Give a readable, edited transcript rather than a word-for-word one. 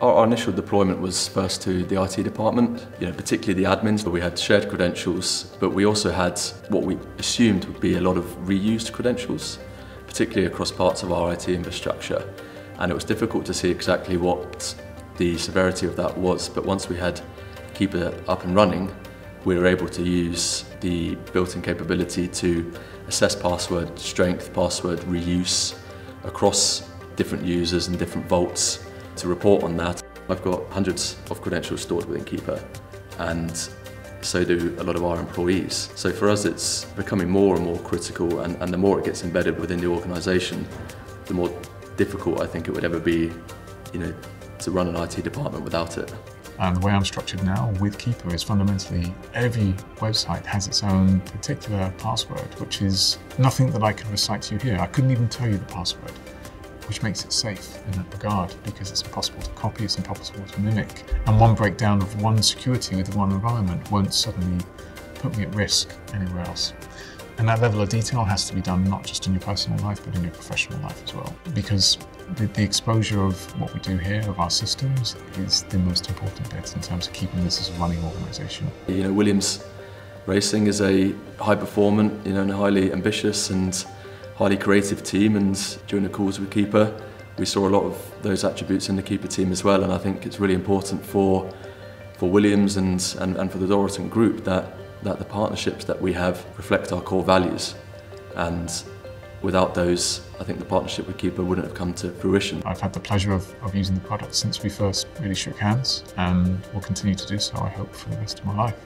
Our initial deployment was first to the IT department, particularly the admins. We had shared credentials, but we also had what we assumed would be a lot of reused credentials, particularly across parts of our IT infrastructure. And it was difficult to see exactly what the severity of that was, but once we had Keeper up and running, we were able to use the built-in capability to assess password strength, password reuse across different users and different vaults to report on that. I've got hundreds of credentials stored within Keeper, and so do a lot of our employees. So for us it's becoming more and more critical, and the more it gets embedded within the organisation, the more difficult I think it would ever be, to run an IT department without it. And the way I'm structured now with Keeper is fundamentally every website has its own particular password, which is nothing that I can recite to you here. I couldn't even tell you the password, which makes it safe in that regard, because it's impossible to copy, it's impossible to mimic. And one breakdown of one security within one environment won't suddenly put me at risk anywhere else. And that level of detail has to be done not just in your personal life, but in your professional life as well. Because the exposure of what we do here, of our systems, is the most important bit in terms of keeping this as a running organisation. Williams Racing is a high-performant, and highly ambitious and highly creative team, and during the calls with Keeper, we saw a lot of those attributes in the Keeper team as well. And I think it's really important for Williams and for the Doralton Group that the partnerships that we have reflect our core values, and without those, I think the partnership with Keeper wouldn't have come to fruition. I've had the pleasure of using the product since we first really shook hands, and will continue to do so, I hope, for the rest of my life.